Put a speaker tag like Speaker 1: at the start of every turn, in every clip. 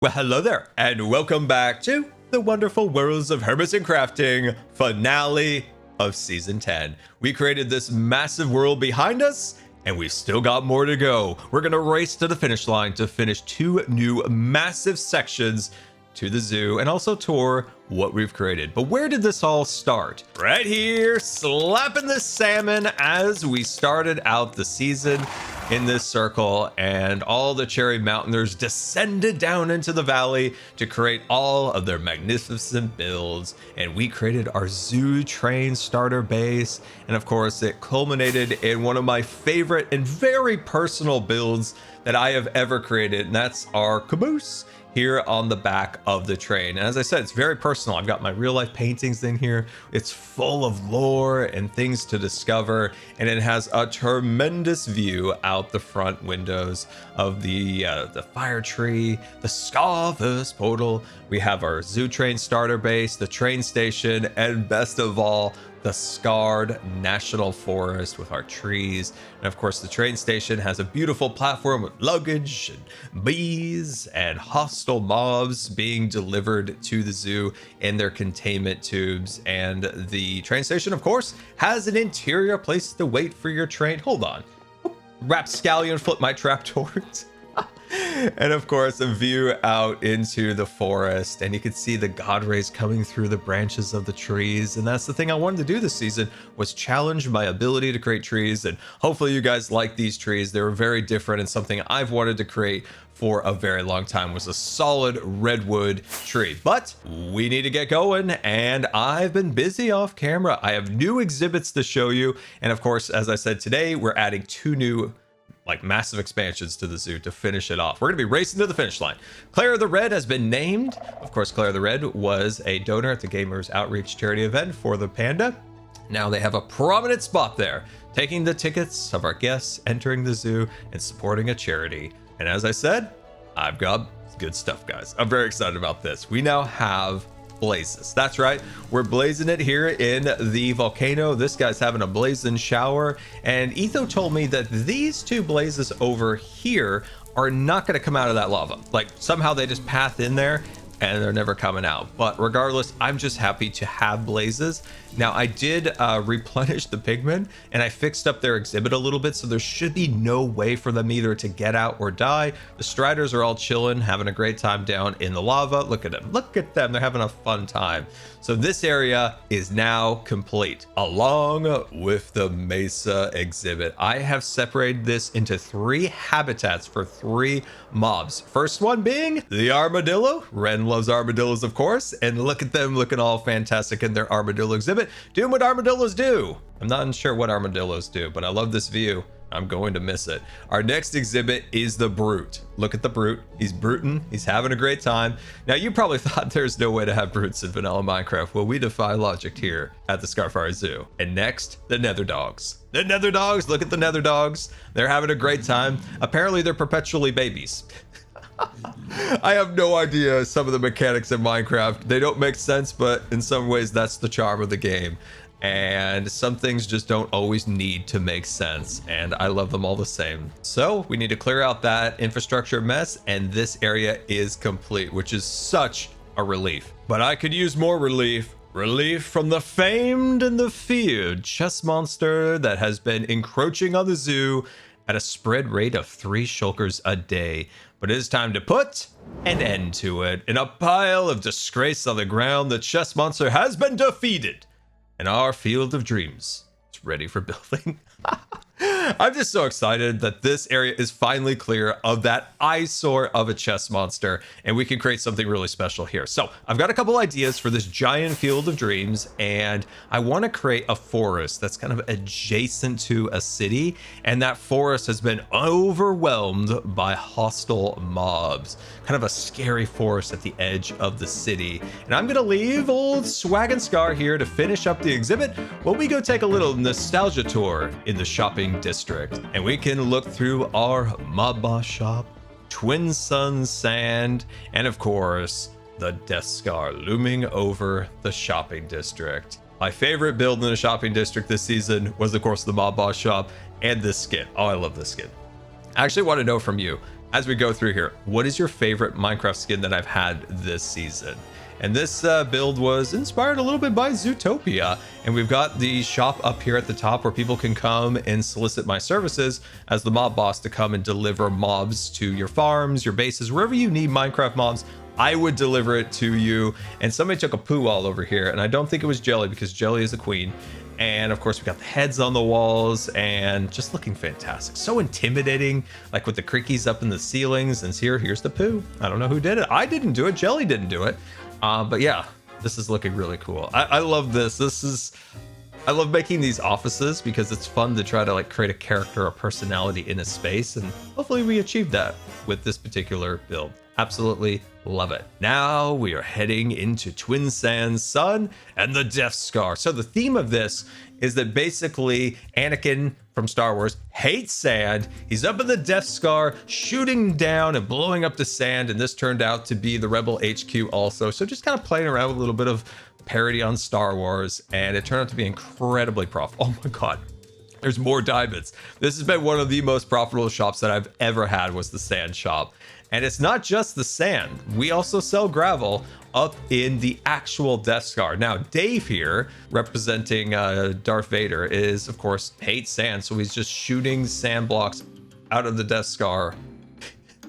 Speaker 1: Well, hello there, and welcome back to the wonderful worlds of Hermits and Crafting finale of Season 10. We created this massive world behind us, and we've still got more to go. We're going to race to the finish line to finish two new massive sections to the zoo and also tour what we've created. But where did this all start? Right here, slapping the salmon as we started out the season in this circle, and all the cherry mountainers descended down into the valley to create all of their magnificent builds. And we created our zoo train starter base, and of course it culminated in one of my favorite and very personal builds that I have ever created, and that's our caboose here on the back of the train. And as I said, it's very personal. I've got my real life paintings in here. It's full of lore and things to discover, and it has a tremendous view out the front windows of the fire tree, the Scarverse portal. We have our zoo train starter base, the train station, and best of all, the scarred national forest with our trees. And of course, the train station has a beautiful platform with luggage and bees and hostile mobs being delivered to the zoo in their containment tubes. And the train station, of course, has an interior place to wait for your train. Hold on. Rapscallion flip my trapdoors. And of course, a view out into the forest, and you can see the god rays coming through the branches of the trees. And that's the thing I wanted to do this season, was challenge my ability to create trees. And hopefully you guys like these trees. They were very different, and something I've wanted to create for a very long time was a solid redwood tree. But we need to get going, and I've been busy off camera. I have new exhibits to show you, and of course, as I said, today we're adding two new massive expansions to the zoo to finish it off. We're gonna be racing to the finish line. Clara the Red has been named. Of course, Clara the Red was a donor at the Gamers Outreach charity event for the panda. Now they have a prominent spot there, taking the tickets of our guests entering the zoo and supporting a charity. And as I said, I've got good stuff, guys. I'm very excited about this. We now have blazes. That's right, we're blazing it here in the volcano. This guy's having a blazing shower, and Etho told me that these two blazes over here are not going to come out of that lava. Like, somehow they just path in there and they're never coming out. But regardless, I'm just happy to have blazes. Now, I did replenish the pigmen, and I fixed up their exhibit a little bit, so there should be no way for them either to get out or die. The striders are all chilling, having a great time down in the lava. Look at them. Look at them. They're having a fun time. So this area is now complete, along with the Mesa exhibit. I have separated this into 3 habitats for 3 mobs. First one being the armadillo. Ren loves armadillos, of course, and look at them looking all fantastic in their armadillo exhibit, doing what armadillos do. I'm not sure what armadillos do, but I love this view. I'm going to miss it. Our next exhibit is the brute. Look at the brute. He's bruting. He's having a great time. Now, you probably thought there's no way to have brutes in vanilla Minecraft. Well, we defy logic here at the Scarfire Zoo. And next, the nether dogs. The nether dogs. Look at the nether dogs. They're having a great time. Apparently, they're perpetually babies. I have no idea some of the mechanics in Minecraft. They don't make sense, but in some ways, that's the charm of the game. And some things just don't always need to make sense, and I love them all the same. So we need to clear out that infrastructure mess, and this area is complete, which is such a relief. But I could use more relief. Relief from the famed and the feared chest monster that has been encroaching on the zoo at a spread rate of 3 shulkers a day. But it is time to put an end to it. In a pile of disgrace on the ground, the chest monster has been defeated, and our field of dreams is ready for building. I'm just so excited that this area is finally clear of that eyesore of a chest monster, and we can create something really special here. So I've got a couple ideas for this giant field of dreams, and I want to create a forest that's kind of adjacent to a city, and that forest has been overwhelmed by hostile mobs. Kind of a scary forest at the edge of the city. And I'm gonna leave old Swag and Scar here to finish up the exhibit while we go take a little nostalgia tour in the shopping district. And we can look through our mob boss shop, Twin Sun Sand, and of course, the Death Scar looming over the shopping district. My favorite build in the shopping district this season was, of course, the mob boss shop and this skin. Oh, I love this skin. I actually want to know from you, as we go through here, what is your favorite Minecraft skin that I've had this season? And this build was inspired a little bit by Zootopia. And we've got the shop up here at the top where people can come and solicit my services as the mob boss to come and deliver mobs to your farms, your bases, wherever you need Minecraft mobs. I would deliver it to you. And somebody took a poo all over here. And I don't think it was Jelly because Jelly is a queen. And of course, we got the heads on the walls and just looking fantastic. So intimidating, like with the creakies up in the ceilings. And here's the poo. I don't know who did it. I didn't do it. Jelly didn't do it. But yeah, this is looking really cool. I love this. I love making these offices because it's fun to try to like create a character or personality in a space. And hopefully we achieved that with this particular build. Absolutely love it. Now we are heading into Twin Sands Sun and the Death Star. So the theme of this is that basically Anakin from Star Wars hates sand. He's up in the Death Star shooting down and blowing up the sand. And this turned out to be the Rebel HQ also. So just kind of playing around with a little bit of parody on Star Wars. And it turned out to be incredibly profitable. Oh my God. There's more diamonds. This has been one of the most profitable shops that I've ever had, was the sand shop. And it's not just the sand. We also sell gravel up in the actual Death Star. Now, Dave here, representing Darth Vader, is, of course, hates sand. So he's just shooting sand blocks out of the Death Star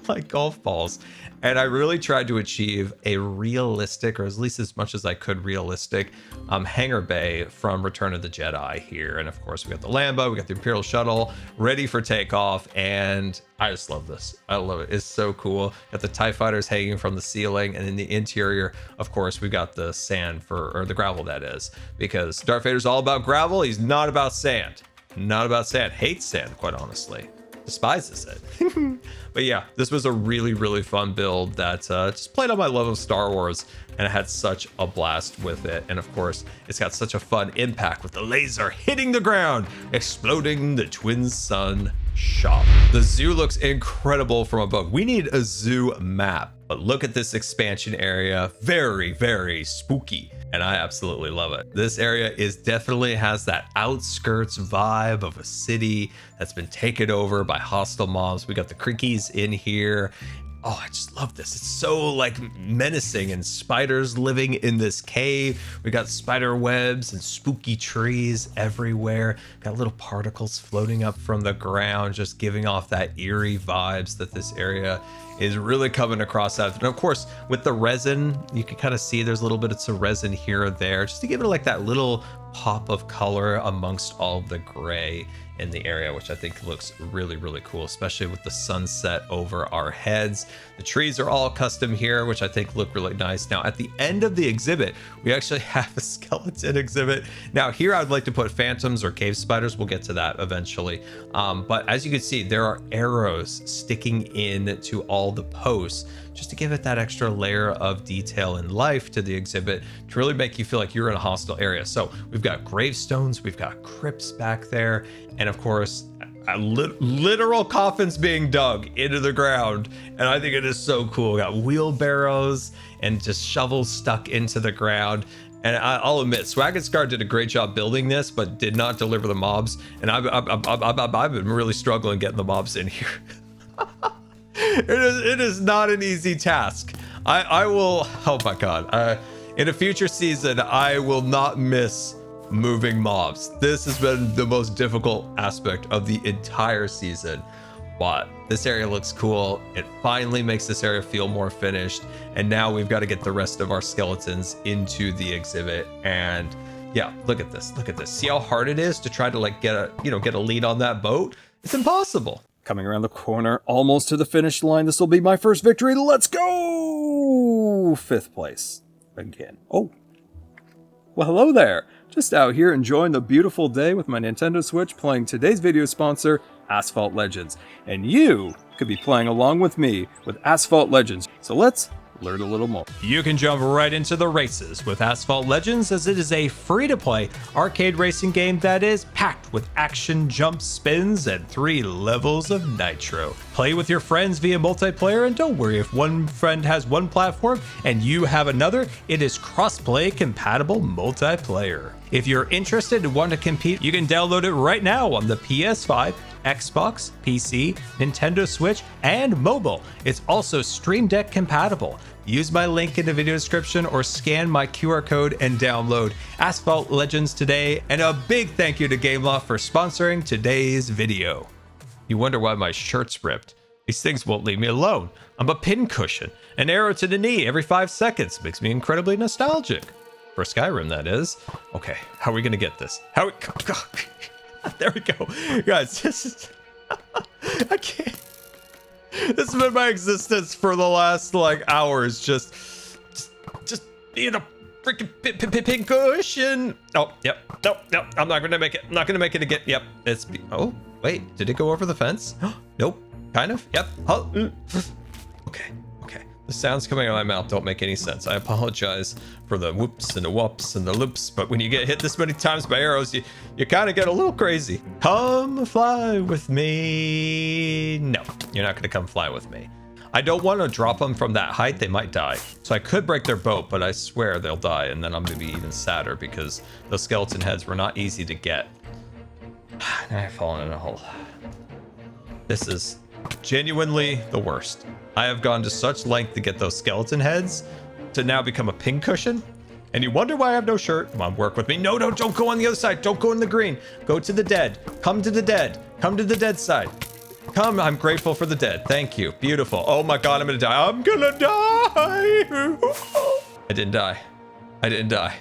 Speaker 1: like golf balls. And I really tried to achieve a realistic, or at least as much as I could realistic, hangar bay from Return of the Jedi here. And of course, we got the Lambo, we got the Imperial Shuttle ready for takeoff. And I just love this. I love it. It's so cool. Got the TIE fighters hanging from the ceiling. And in the interior, of course, we've got the sand or the gravel, that is. Because Darth Vader's all about gravel. He's not about sand. Not about sand. Hates sand, quite honestly. Despises it. But yeah, this was a really, really fun build that just played on my love of Star Wars, and I had such a blast with it. And of course, it's got such a fun impact with the laser hitting the ground, exploding the Twin Sun shop. The zoo looks incredible from above. We need a zoo map, but look at this expansion area. Very, very spooky. And I absolutely love it. This area definitely has that outskirts vibe of a city that's been taken over by hostile mobs. We got the creakies in here. Oh, I just love this. It's so like menacing, and spiders living in this cave. We got spider webs and spooky trees everywhere. Got little particles floating up from the ground, just giving off that eerie vibes that this area is really coming across out. And of course, with the resin, you can kind of see there's a little bit of some resin here or there, just to give it like that little pop of color amongst all of the gray in the area, which I think looks really, really cool, especially with the sunset over our heads. The trees are all custom here, which I think look really nice. Now, at the end of the exhibit, we actually have a skeleton exhibit. Now, here I'd like to put phantoms or cave spiders. We'll get to that eventually. But as you can see, there are arrows sticking in to all the posts, just to give it that extra layer of detail and life to the exhibit, to really make you feel like you're in a hostile area. So we've got gravestones, we've got crypts back there, and of course, literal coffins being dug into the ground. And I think it is so cool. We got wheelbarrows and just shovels stuck into the ground. And I'll admit, SwagandScar did a great job building this, but did not deliver the mobs. And I've been really struggling getting the mobs in here. It is not an easy task. I will, oh my God. In a future season, I will not miss moving mobs. This has been the most difficult aspect of the entire season, but this area looks cool. It finally makes this area feel more finished. And now we've got to get the rest of our skeletons into the exhibit. And yeah, look at this. Look at this. See how hard it is to try to like get a lead on that boat? It's impossible.
Speaker 2: Coming around the corner, almost to the finish line. This will be my first victory. Let's go! 5th place again. Oh, well, hello there. Just out here enjoying the beautiful day with my Nintendo Switch, playing today's video sponsor, Asphalt Legends. And you could be playing along with me with Asphalt Legends. So let's learn a little more.
Speaker 1: You can jump right into the races with Asphalt Legends, as it is a free-to-play arcade racing game that is packed with action, jumps, spins, and 3 levels of nitro. Play with your friends via multiplayer, and don't worry, if one friend has one platform and you have another, it is cross-play compatible multiplayer. If you're interested and want to compete, you can download it right now on the PS5, Xbox, PC, Nintendo Switch, and mobile. It's also Stream Deck compatible. Use my link in the video description or scan my QR code and download Asphalt Legends today. And a big thank you to Gameloft for sponsoring today's video. You wonder why my shirt's ripped. These things won't leave me alone. I'm a pincushion. An arrow to the knee every 5 seconds makes me incredibly nostalgic. For Skyrim, that is. Okay, how are we gonna get this? There we go. Guys, this is... I can't... This has been my existence for the last, like, hours. Just being a freaking pincushion. Oh, yep. Nope. I'm not gonna make it. I'm not gonna make it again. Yep. Oh, wait. Did it go over the fence? Nope. Kind of. Yep. Okay. The sounds coming out of my mouth don't make any sense. I apologize for the whoops and the whoops and the loops, but when you get hit this many times by arrows, you kind of get a little crazy. Come fly with me. No, you're not going to come fly with me. I don't want to drop them from that height. They might die. So I could break their boat, but I swear they'll die, and then I'm going to be even sadder because those skeleton heads were not easy to get. I've fallen in a hole. This is genuinely the worst. I have gone to such length to get those skeleton heads to now become a pincushion. And you wonder why I have no shirt? Come on, work with me. No, don't go on the other side. Don't go in the green. Go to the dead. Come to the dead. Come to the dead side. Come, I'm grateful for the dead. Thank you. Beautiful. Oh my God, I'm gonna die. I'm gonna die. I didn't die.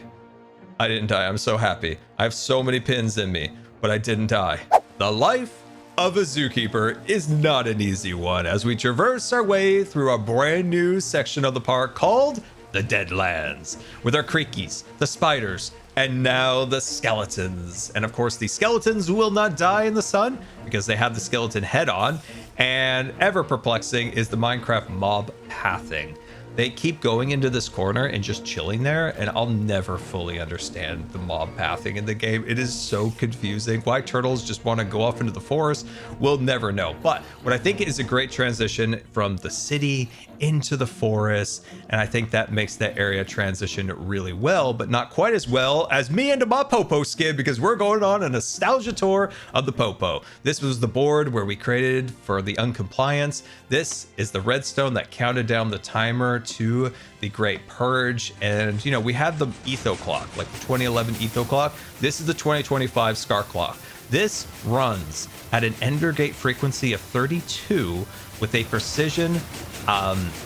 Speaker 1: I'm so happy. I have so many pins in me, but I didn't die. The life of a zookeeper is not an easy one as we traverse our way through a brand new section of the park called the Deadlands, with our creakies, the spiders, and now the skeletons. And of course, the skeletons will not die in the sun because they have the skeleton head on. And ever perplexing is the Minecraft mob pathing. They keep going into this corner and just chilling there, and I'll never fully understand the mob pathing in the game. It is so confusing. Why turtles just want to go off into the forest, we'll never know. But what I think is a great transition from the city into the forest, and I think that makes that area transition really well, but not quite as well as me into my Popo skin, because we're going on a nostalgia tour of the Popo. This was the board where we created for the uncompliance. This is the redstone that counted down the timer to the Great Purge. And you know, we have the Etho clock, like the 2011 Etho clock. This is the 2025 Scar clock. This runs at an Ender gate frequency of 32 with a precision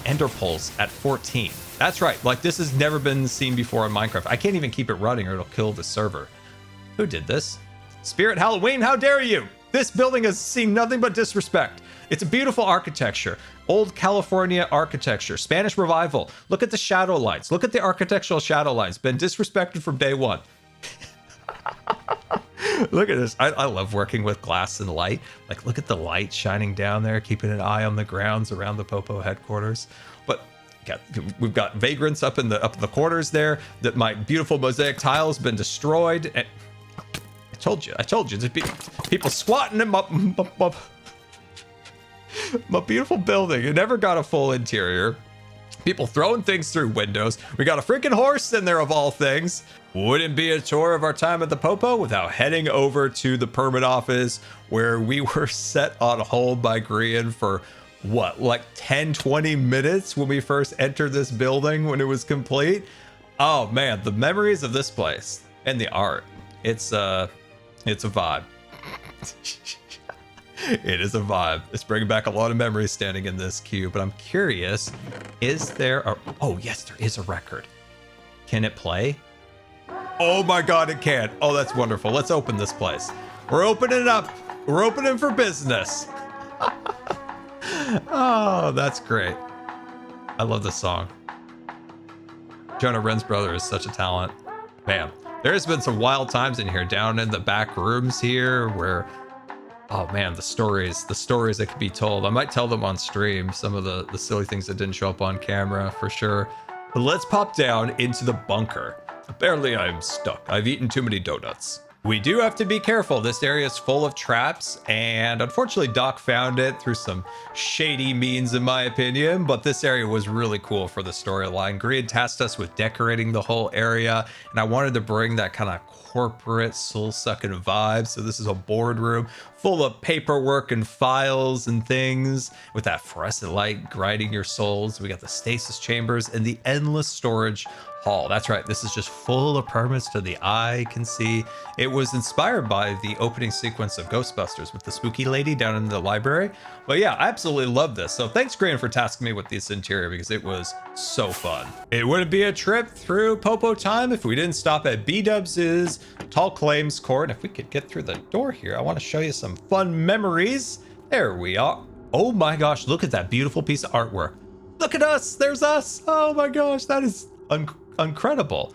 Speaker 1: Ender pulse at 14. That's right, like this has never been seen before in Minecraft. I can't even keep it running or it'll kill the server. Who did this? Spirit Halloween, how dare you? This building has seen nothing but disrespect. It's a beautiful architecture, old California architecture, Spanish revival. Look at the shadow lines. Look at the architectural shadow lines. Been disrespected from day one. Look at this. I love working with glass and light. Like, look at the light shining down there, keeping an eye on the grounds around the Popo headquarters. But we've got vagrants up in the corners there. That my beautiful mosaic tile has been destroyed. And I told you. There's people squatting in my beautiful building. It never got a full interior. People throwing things through windows. We got a freaking horse in there of all things. Wouldn't be a tour of our time at the Popo without heading over to the permit office where we were set on hold by Grian for what, like 10-20 minutes when we first entered this building when it was complete. Oh man, the memories of this place and the art. It's a vibe. It is a vibe. It's bringing back a lot of memories standing in this queue, but I'm curious, is there a... Oh, yes, there is a record. Can it play? Oh my God, it can. Oh, that's wonderful. Let's open this place. We're opening it up. We're opening for business. Oh, that's great. I love this song. Jonah Wren's brother is such a talent. Man, there's been some wild times in here, down in the back rooms here where... Oh man, the stories that could be told. I might tell them on stream, some of the silly things that didn't show up on camera for sure. But let's pop down into the bunker. Apparently I'm stuck. I've eaten too many donuts. We do have to be careful. This area is full of traps, and unfortunately Doc found it through some shady means, in my opinion, but this area was really cool for the storyline. Green tasked us with decorating the whole area, and I wanted to bring that kind of corporate soul-sucking vibe. So this is a boardroom full of paperwork and files and things with that fluorescent light grinding your souls. We got the stasis chambers and the endless storage hall. That's right, this is just full of permits to the eye can see. It was inspired by the opening sequence of Ghostbusters with the spooky lady down in the library. But yeah, I absolutely love this. So thanks, Graham, for tasking me with this interior because it was so fun. It wouldn't be a trip through Popo time if we didn't stop at B-Dubs' Tall Claims Court. And if we could get through the door here, I want to show you some fun memories. There we are. Oh my gosh, look at that beautiful piece of artwork. Look at us, there's us. Oh my gosh, that is incredible.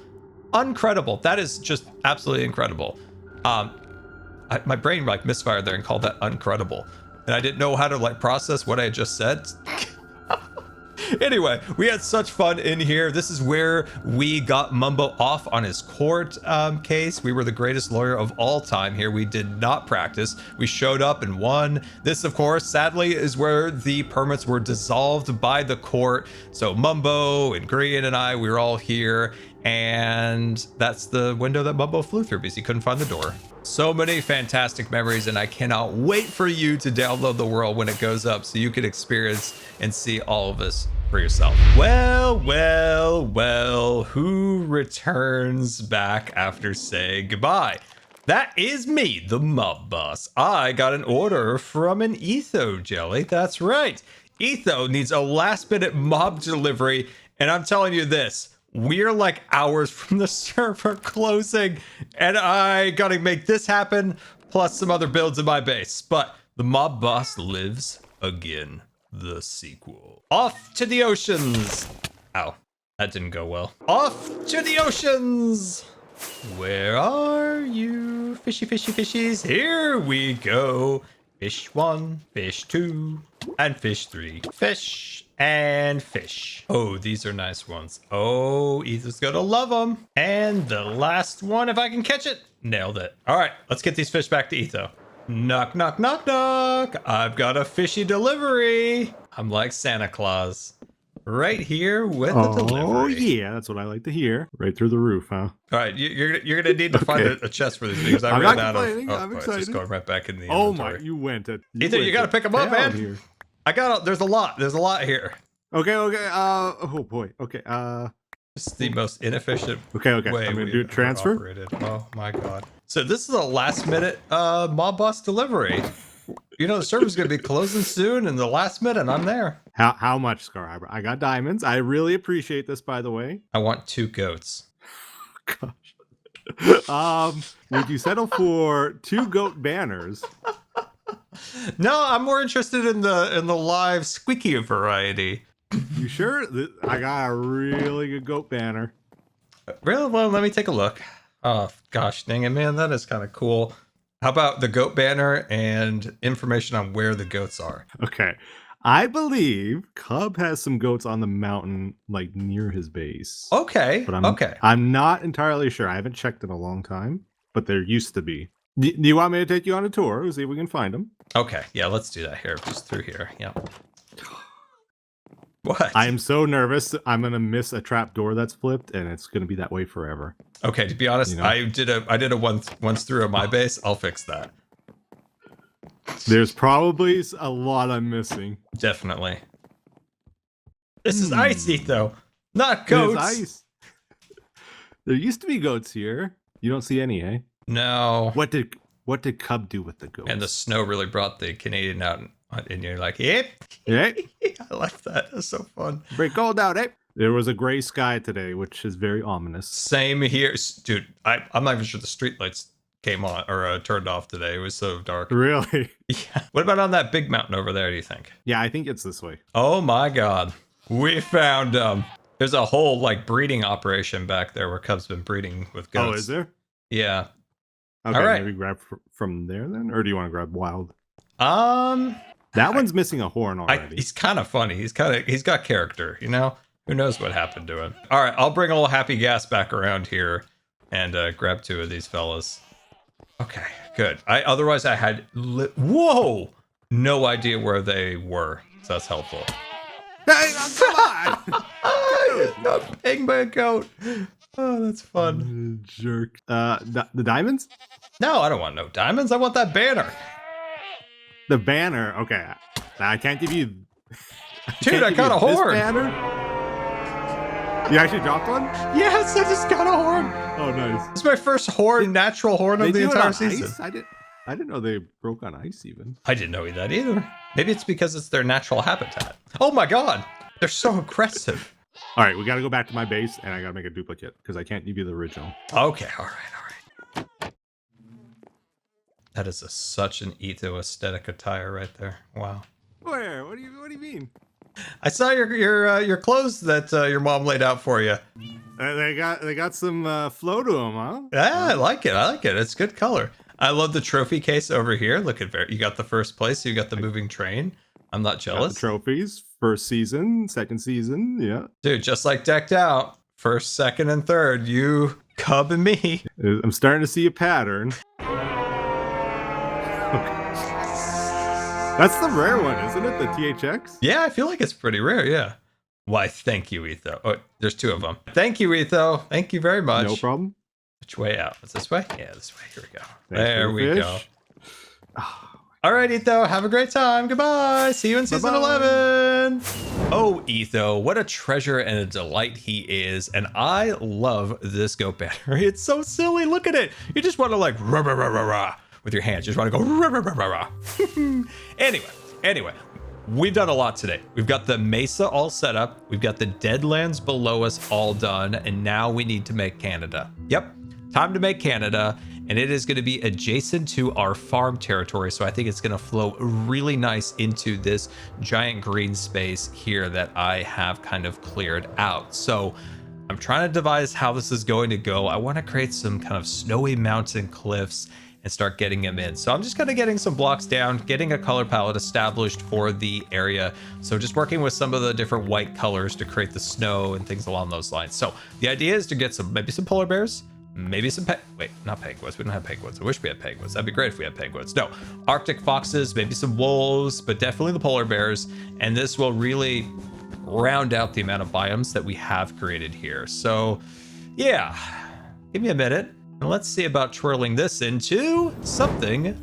Speaker 1: That is just absolutely incredible. My brain like misfired there and called that incredible, and I didn't know how to like process what I had just said. Anyway, we had such fun in here. This is where we got Mumbo off on his court case. We were the greatest lawyer of all time here. We did not practice. We showed up and won. This, of course, sadly, is where the permits were dissolved by the court. So Mumbo and Green and I, we were all here. And that's the window that Mumbo flew through because he couldn't find the door. So many fantastic memories, and I cannot wait for you to download the world when it goes up so you can experience and see all of this for yourself. Well, who returns back after saying goodbye? That is me, the mob boss. I got an order from an Etho jelly. That's right. Etho needs a last-minute mob delivery, and I'm telling you this, we're like hours from the server closing, and I gotta make this happen, plus some other builds in my base. But the mob boss lives again. The sequel. Off to the oceans. Ow, that didn't go well. Off to the oceans. Where are you? Fishy, fishy, fishies. Here we go. Fish 1, fish 2, and fish 3. Fish and fish. Oh, these are nice ones. Oh, Ethan's gonna love them. And the last one, if I can catch it. Nailed it. All right, let's get these fish back to Etho. Knock, knock, knock, knock. I've got a fishy delivery. I'm like Santa Claus. Right here with the delivery.
Speaker 3: Oh, yeah, that's what I like to hear. Right through the roof, huh?
Speaker 1: All right, you're gonna need to find a chest for these things.
Speaker 3: I'm
Speaker 1: ran
Speaker 3: not
Speaker 1: out of.
Speaker 3: complaining. I'm
Speaker 1: It's
Speaker 3: excited.
Speaker 1: just going right back in the
Speaker 3: Oh
Speaker 1: inventory.
Speaker 3: my, you went it.
Speaker 1: Ethan, you gotta pick them up, man.
Speaker 3: Here.
Speaker 1: I got. There's a lot. There's a lot here.
Speaker 3: Okay. Oh boy. Okay.
Speaker 1: This is the most inefficient
Speaker 3: Okay.
Speaker 1: way
Speaker 3: I'm gonna
Speaker 1: we've
Speaker 3: do
Speaker 1: ever
Speaker 3: transfer.
Speaker 1: operated. Oh my god. So this is a last minute mob boss delivery. You know the server's gonna be closing soon, and the last minute I'm there.
Speaker 3: How much, Scar? I got diamonds. I really appreciate this, by the way.
Speaker 1: I want 2 goats.
Speaker 3: Gosh. Would you settle for 2 goat banners?
Speaker 1: No, I'm more interested in the live squeaky variety.
Speaker 3: You sure? I got a really good goat banner.
Speaker 1: Really? Well, let me take a look. Oh gosh, dang it, man, that is kind of cool. How about the goat banner and information on where the goats are?
Speaker 3: Okay. I believe Cub has some goats on the mountain, like near his base.
Speaker 1: Okay.
Speaker 3: But
Speaker 1: Okay.
Speaker 3: I'm not entirely sure. I haven't checked in a long time, but there used to be. Do you want me to take you on a tour? We'll see if we can find them.
Speaker 1: Okay. Yeah, let's do that here. Just through here. Yeah. What?
Speaker 3: I am so nervous. I'm gonna miss a trap door that's flipped, and it's gonna be that way forever.
Speaker 1: Okay. To be honest,
Speaker 3: You know?
Speaker 1: I did a once through on my base. I'll fix that.
Speaker 3: There's probably a lot I'm missing.
Speaker 1: Definitely. This is icy though, not goats.
Speaker 3: There's ice. There used to be goats here. You don't see any, eh?
Speaker 1: No.
Speaker 3: What did Cub do with the goats?
Speaker 1: And the snow really brought the Canadian out, and you're like, yep.
Speaker 3: Eh?
Speaker 1: I like that. That's so fun.
Speaker 3: Break gold out, eh? There was a gray sky today, which is very ominous.
Speaker 1: Same here, dude. I'm not even sure the streetlights came on or turned off today. It was so dark.
Speaker 3: Really?
Speaker 1: Yeah. What about on that big mountain over there? Do you think?
Speaker 3: Yeah, I think it's this way.
Speaker 1: Oh my God, we found There's a whole like breeding operation back there where Cub's been breeding with goats.
Speaker 3: Oh, is there?
Speaker 1: Yeah.
Speaker 3: Okay,
Speaker 1: All right.
Speaker 3: maybe grab from there then, or do you want to grab wild?
Speaker 1: That
Speaker 3: One's missing a horn already.
Speaker 1: He's kind of funny. He's got character, you know? Who knows what happened to him? All right, I'll bring a little happy gas back around here and grab 2 of these fellas. Okay, good. Otherwise I had whoa, no idea where they were. So that's helpful.
Speaker 3: Hey, come on!
Speaker 1: I got pinged by a goat. Oh, that's fun.
Speaker 3: Jerk. The diamonds?
Speaker 1: No, I don't want no diamonds. I want that banner.
Speaker 3: The banner. Okay. I can't give you.
Speaker 1: Dude, I got a horn.
Speaker 3: Banner. You actually dropped one?
Speaker 1: Yes, I just got a horn.
Speaker 3: Oh, nice.
Speaker 1: It's my first horn, natural horn of the
Speaker 3: do it
Speaker 1: entire
Speaker 3: on
Speaker 1: season.
Speaker 3: ice? I didn't know they broke on ice even.
Speaker 1: I didn't know that either. Maybe it's because it's their natural habitat. Oh my god, they're so aggressive.
Speaker 3: All right, we got to go back to my base, and I got to make a duplicate because I can't give you the original.
Speaker 1: Okay, all right. That is such an Etho aesthetic attire right there. Wow.
Speaker 3: Where? What do you mean?
Speaker 1: I saw your clothes that your mom laid out for you.
Speaker 3: They got some flow to them, huh?
Speaker 1: Yeah, I like it. It's good color. I love the trophy case over here. Look at you got the first place. You got the moving train. I'm not jealous.
Speaker 3: Got the trophies. First season, second season, yeah.
Speaker 1: Dude, just like decked out. First, second, and third. You, Cub, and me.
Speaker 3: I'm starting to see a pattern. That's the rare one, isn't it? The THX?
Speaker 1: Yeah, I feel like it's pretty rare, yeah. Why, thank you, Etho. Oh, there's two of them. Thank you, Etho. Thank you very much.
Speaker 3: No problem.
Speaker 1: Which way out? It's this way? Yeah, this way. Here we go.
Speaker 3: Thanks
Speaker 1: There
Speaker 3: for the
Speaker 1: we
Speaker 3: fish.
Speaker 1: go. All right, Etho. Have a great time. Goodbye. See you in season
Speaker 3: Bye-bye.
Speaker 1: 11. Oh, Etho. What a treasure and a delight he is. And I love this goat banner. It's so silly. Look at it. You just want to like rah, rah, rah, rah, rah, with your hands. You just want to go rah, rah, rah, rah, rah. Anyway. We've done a lot today. We've got the mesa all set up. We've got the deadlands below us all done. And now we need to make Canada. Yep. Time to make Canada. And it is going to be adjacent to our farm territory. So I think it's going to flow really nice into this giant green space here that I have kind of cleared out. So I'm trying to devise how this is going to go. I want to create some kind of snowy mountain cliffs and start getting them in. So I'm just kind of getting some blocks down, getting a color palette established for the area. So just working with some of the different white colors to create the snow and things along those lines. So the idea is to get maybe some polar bears, maybe some not penguins. We don't have penguins. I wish we had penguins. That'd be great if we had penguins. No, Arctic foxes, maybe some wolves, but definitely the polar bears. And this will really round out the amount of biomes that we have created here. So yeah, give me a minute. And let's see about twirling this into something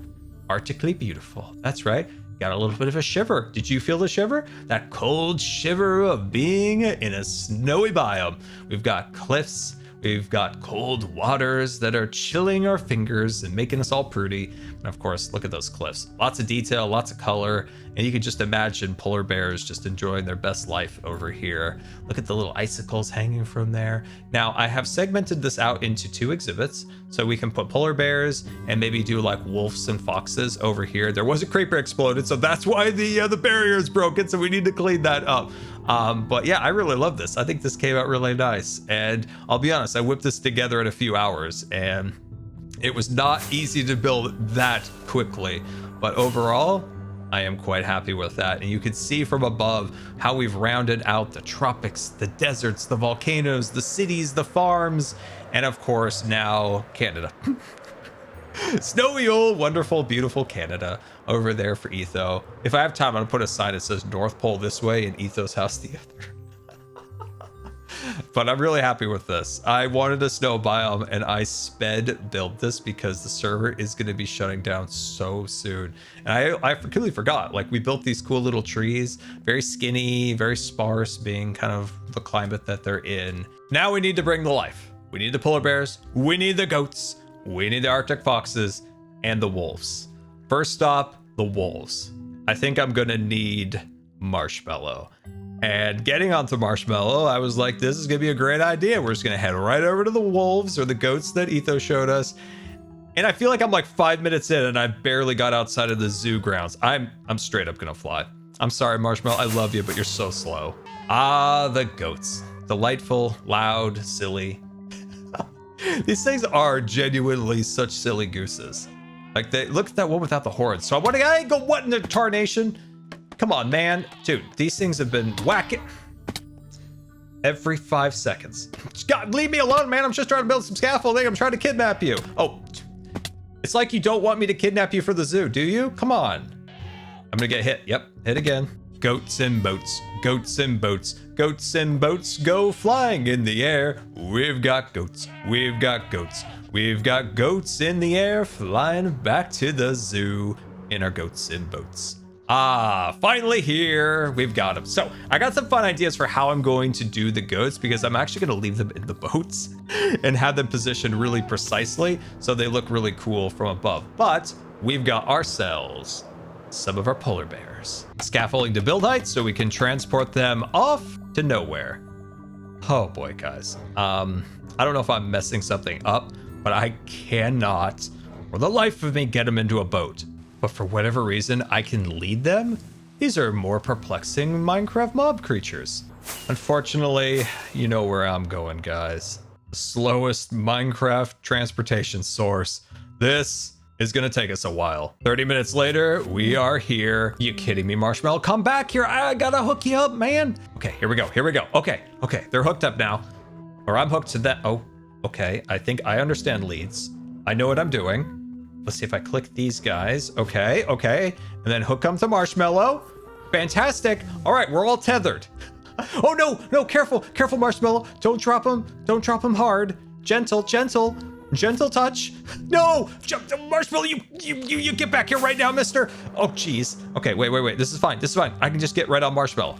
Speaker 1: arctically beautiful. That's right. Got a little bit of a shiver. Did you feel the shiver? That cold shiver of being in a snowy biome. We've got cliffs. We've got cold waters that are chilling our fingers and making us all prudy. And of course, look at those cliffs. Lots of detail, lots of color. And you can just imagine polar bears just enjoying their best life over here. Look at the little icicles hanging from there. Now, I have segmented this out into 2 exhibits. So we can put polar bears and maybe do like wolves and foxes over here. There was a creeper exploded, so that's why the barrier is broken. So we need to clean that up. But yeah, I really love this. I think this came out really nice. And I'll be honest, I whipped this together in a few hours and it was not easy to build that quickly. But overall, I am quite happy with that. And you can see from above how we've rounded out the tropics, the deserts, the volcanoes, the cities, the farms, and of course now Canada. Snowy old, wonderful, beautiful Canada over there for Etho. If I have time, I'm gonna put a sign that says North Pole this way and Etho's house the other. But I'm really happy with this. I wanted a snow biome and I sped built this because the server is going to be shutting down so soon. And I completely forgot, like we built these cool little trees, very skinny, very sparse, being kind of the climate that they're in. Now we need to bring the life. We need the polar bears, we need the goats, we need the Arctic foxes, and the wolves. First stop, the wolves. I think I'm going to need Marshmallow. And getting onto Marshmallow, I was like, this is going to be a great idea. We're just going to head right over to the wolves or the goats that Etho showed us. And I feel like I'm like 5 minutes in and I barely got outside of the zoo grounds. I'm straight up going to fly. I'm sorry, Marshmallow. I love you, but you're so slow. Ah, the goats. Delightful, loud, silly. These things are genuinely such silly gooses. Like, they look at that one without the horns. So I go, what in the tarnation? Come on, man. Dude, these things have been whacking every 5 seconds. God, leave me alone, man. I'm just trying to build some scaffolding. I'm trying to kidnap you. Oh, It's like you don't want me to kidnap you for the zoo, do you? Come on. I'm gonna get hit. Yep, hit again. Goats and boats, goats and boats, goats and boats go flying in the air. We've got goats, we've got goats, we've got goats in the air flying back to the zoo in our goats and boats. Ah, finally here. We've got them. So I got some fun ideas for how I'm going to do the goats, because I'm actually going to leave them in the boats and have them positioned really precisely so they look really cool from above. But we've got ourselves some of our polar bears. Scaffolding to build height so we can transport them off to nowhere. Oh boy, guys. I don't know if I'm messing something up, but I cannot, for the life of me, get them into a boat. But for whatever reason, I can lead them. These are more perplexing Minecraft mob creatures. Unfortunately, you know where I'm going, guys. The slowest Minecraft transportation source. This is gonna take us a while. 30 minutes later, we are here. You kidding me, Marshmallow? Come back here. I gotta hook you up, man. Okay, here we go. Here we go. Okay, they're hooked up now. Or I'm hooked to that. Oh, okay. I think I understand leads. I know what I'm doing. Let's see if I click these guys. Okay. And then hook them to Marshmallow. Fantastic. All right, we're all tethered. Oh, no, careful, Marshmallow. Don't drop them hard. Gentle touch. No, Marshmallow, you get back here right now, mister. Oh, jeez. Okay, wait. This is fine. I can just get right on Marshmallow.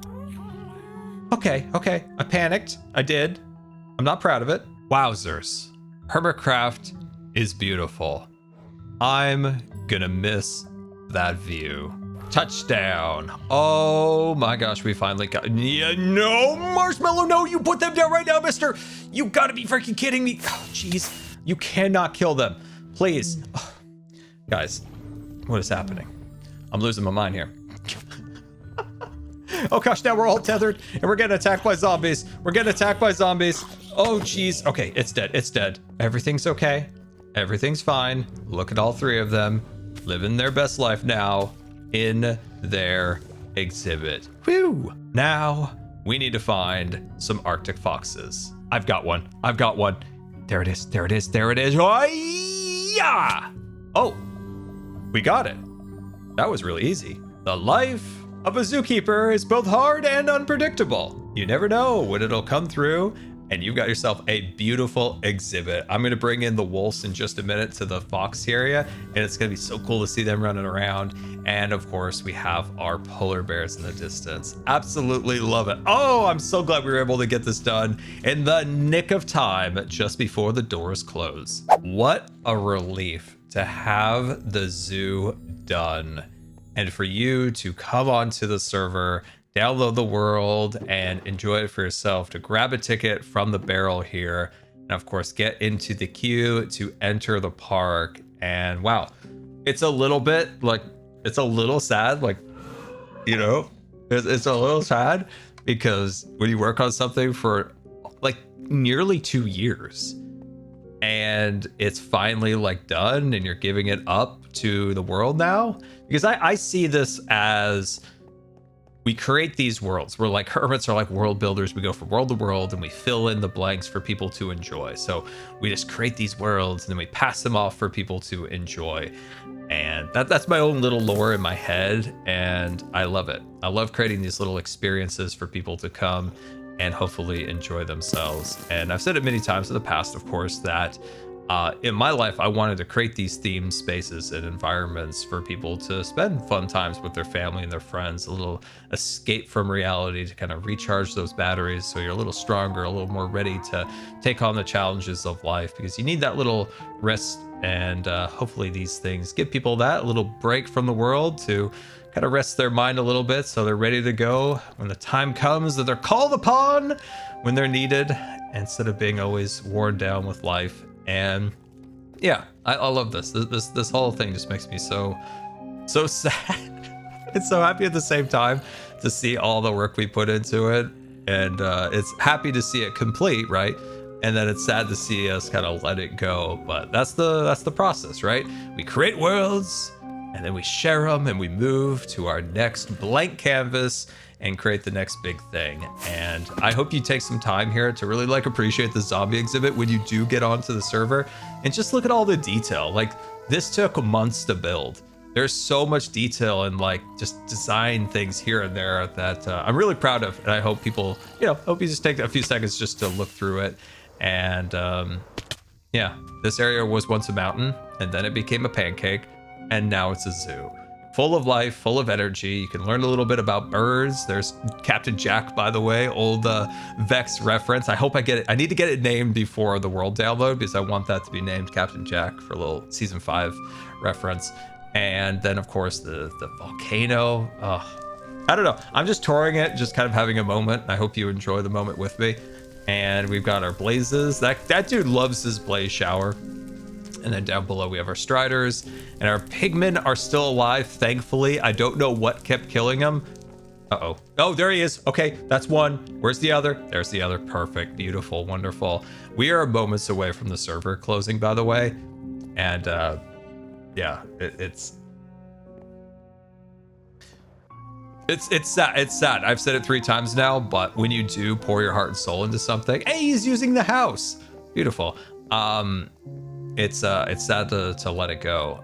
Speaker 1: Okay. I panicked. I did. I'm not proud of it. Wowzers. Hermitcraft is beautiful. I'm gonna miss that view. Touchdown. Oh my gosh, we finally got... Yeah, no, Marshmallow, no, you put them down right now, mister. You gotta be freaking kidding me. Oh, jeez. You cannot kill them. Please. Oh, guys, what is happening? I'm losing my mind here. Oh gosh, now we're all tethered and we're getting attacked by zombies. Oh, jeez. Okay, it's dead. Everything's okay. Everything's fine. Look at all three of them living their best life now in their exhibit. Whew. Now we need to find some Arctic foxes. I've got one. There it is. Oh, yeah. Oh, we got it. That was really easy. The life of a zookeeper is both hard and unpredictable. You never know when it'll come through. And you've got yourself a beautiful exhibit. I'm gonna bring in the wolves in just a minute to the fox area, and it's gonna be so cool to see them running around. And of course, we have our polar bears in the distance. Absolutely love it. Oh, I'm so glad we were able to get this done in the nick of time, just before the doors close. What a relief to have the zoo done, and for you to come onto the server, download the world and enjoy it for yourself, to grab a ticket from the barrel here, and of course get into the queue to enter the park. And wow, it's a little sad, like, you know, it's a little sad because when you work on something for like nearly 2 years and it's finally like done and you're giving it up to the world now, because I see this as, we create these worlds. We're like hermits, are like world builders. We go from world to world and we fill in the blanks for people to enjoy. So we just create these worlds and then we pass them off for people to enjoy. And that's my own little lore in my head, and I love it. I love creating these little experiences for people to come and hopefully enjoy themselves. And I've said it many times in the past, of course, that in my life, I wanted to create these themed spaces and environments for people to spend fun times with their family and their friends, a little escape from reality to kind of recharge those batteries so you're a little stronger, a little more ready to take on the challenges of life, because you need that little rest. And hopefully these things give people that little break from the world to kind of rest their mind a little bit so they're ready to go when the time comes that they're called upon, when they're needed, instead of being always worn down with life. And yeah, I love this. This whole thing just makes me so sad and so happy at the same time to see all the work we put into it. And it's happy to see it complete, right? And then it's sad to see us kind of let it go. But that's the process, right? We create worlds and then we share them and we move to our next blank canvas and create the next big thing. And I hope you take some time here to really like appreciate the zombie exhibit when you do get onto the server, and just look at all the detail. Like This took months to build. There's so much detail and like just design things here and there that I'm really proud of, and I hope people, hope you just take a few seconds just to look through it. And yeah, this area was once a mountain, and then it became a pancake, and now it's a zoo. Full of life, full of energy. You can learn a little bit about birds. There's Captain Jack, by the way, old Vex reference. I hope I get it. I need to get it named before the world download because I want that to be named Captain Jack for a little season 5 reference. And then, of course, the volcano. I don't know. I'm just touring it, just kind of having a moment. I hope you enjoy the moment with me. And we've got our blazes. That dude loves his blaze shower. And then down below we have our striders, and our pigmen are still alive, thankfully. I don't know what kept killing them. Uh-oh. Oh, there he is. Okay, that's one. Where's the other? There's the other. Perfect. Beautiful. Wonderful. We are moments away from the server closing, by the way. And yeah, it's sad. It's sad. I've said it 3 times now, but when you do pour your heart and soul into something, hey, he's using the house. Beautiful. It's sad to let it go.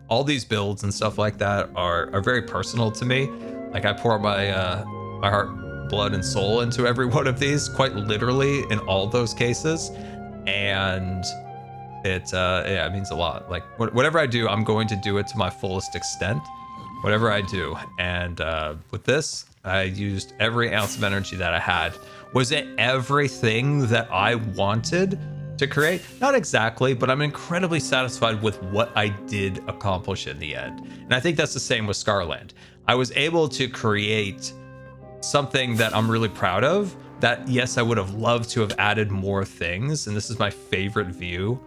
Speaker 1: All these builds and stuff like that are very personal to me. Like I pour my heart, blood, and soul into every one of these, quite literally in all those cases, and it means a lot. Like whatever I do, I'm going to do it to my fullest extent. Whatever I do, and with this, I used every ounce of energy that I had. Was it everything that I wanted to create? Not exactly, but I'm incredibly satisfied with what I did accomplish in the end. And I think that's the same with Scarland. I was able to create something that I'm really proud of, that yes, I would have loved to have added more things. And this is my favorite view.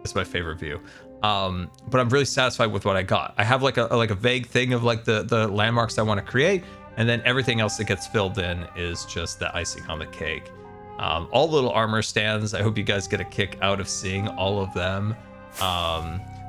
Speaker 1: It's my favorite view. But I'm really satisfied with what I got. I have like a vague thing of like the landmarks I want to create. And then everything else that gets filled in is just the icing on the cake. All the little armor stands, I hope you guys get a kick out of seeing all of them.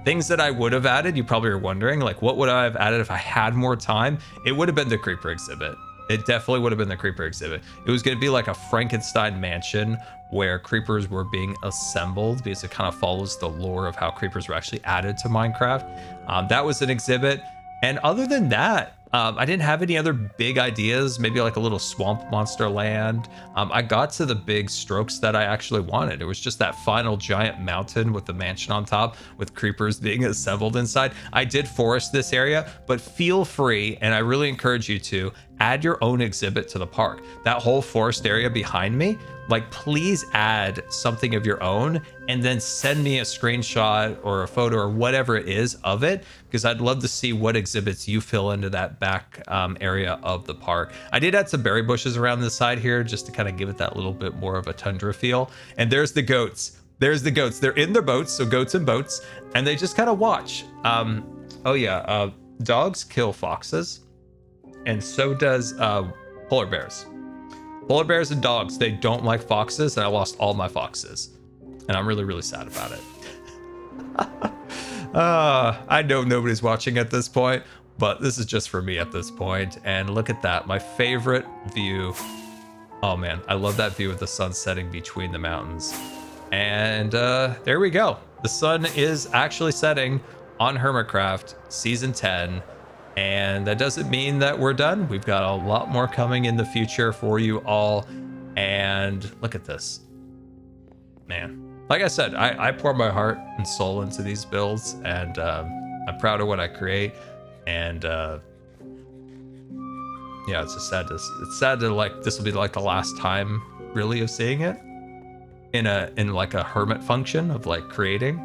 Speaker 1: Things that I would have added, you probably are wondering, like what would I have added if I had more time? It would have been the creeper exhibit. It definitely would have been the creeper exhibit. It was going to be like a Frankenstein mansion where creepers were being assembled, because it kind of follows the lore of how creepers were actually added to Minecraft. That was an exhibit. And other than that, I didn't have any other big ideas, maybe like a little swamp monster land. I got to the big strokes that I actually wanted. It was just that final giant mountain with the mansion on top with creepers being assembled inside. I did forest this area, but feel free, and I really encourage you to add your own exhibit to the park. That whole forest area behind me, like please add something of your own and then send me a screenshot or a photo or whatever it is of it, because I'd love to see what exhibits you fill into that back area of the park. I did add some berry bushes around the side here just to kind of give it that little bit more of a tundra feel. And there's the goats. There's the goats. They're in their boats, so goats and boats, and they just kind of watch. Dogs kill foxes, and so does polar bears. Polar bears and dogs, they don't like foxes, and I lost all my foxes. And I'm really, really sad about it. I know nobody's watching at this point, but this is just for me at this point. And look at that, my favorite view. Oh man, I love that view of the sun setting between the mountains. And there we go. The sun is actually setting on Hermitcraft Season 10. And that doesn't mean that we're done. We've got a lot more coming in the future for you all. And look at this. Man, like I said, I pour my heart and soul into these builds, and I'm proud of what I create. And yeah, it's just sad to like, this will be like the last time really of seeing it in like a hermit function of like creating.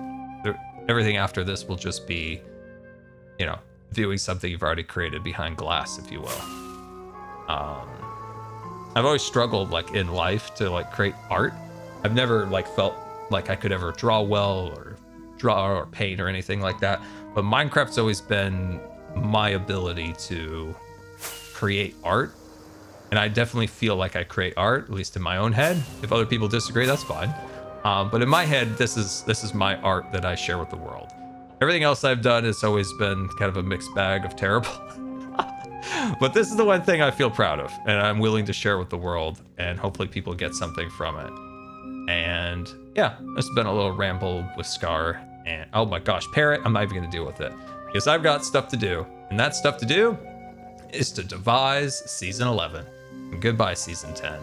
Speaker 1: Everything after this will just be, viewing something you've already created behind glass, if you will. I've always struggled like in life to like create art. I've never like felt like I could ever draw well or draw or paint or anything like that. But Minecraft's always been my ability to create art. And I definitely feel like I create art, at least in my own head. If other people disagree, that's fine. But in my head, this is my art that I share with the world. Everything else I've done has always been kind of a mixed bag of terrible. But this is the one thing I feel proud of, and I'm willing to share with the world, and hopefully people get something from it. And yeah, it's been a little ramble with Scar, And oh my gosh, Parrot, I'm not even gonna deal with it because I've got stuff to do. And that stuff to do is to devise season 11. And goodbye, season 10.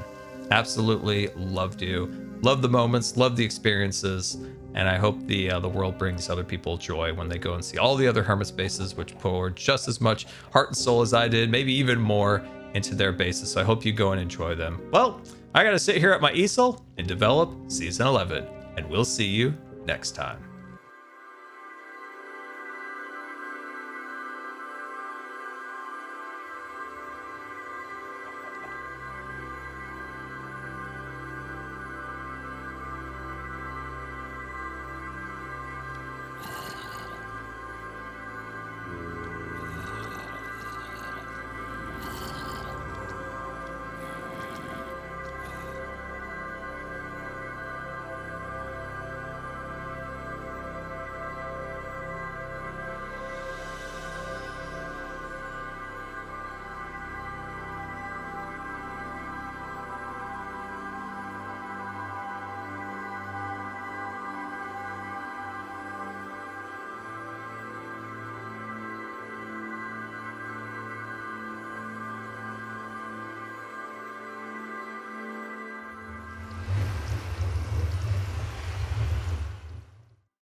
Speaker 1: Absolutely loved you. Love the moments, love the experiences. And I hope the world brings other people joy when they go and see all the other Hermit bases, which poured just as much heart and soul as I did, maybe even more into their bases. So I hope you go and enjoy them. Well, I gotta sit here at my easel and develop season 11, and we'll see you next time.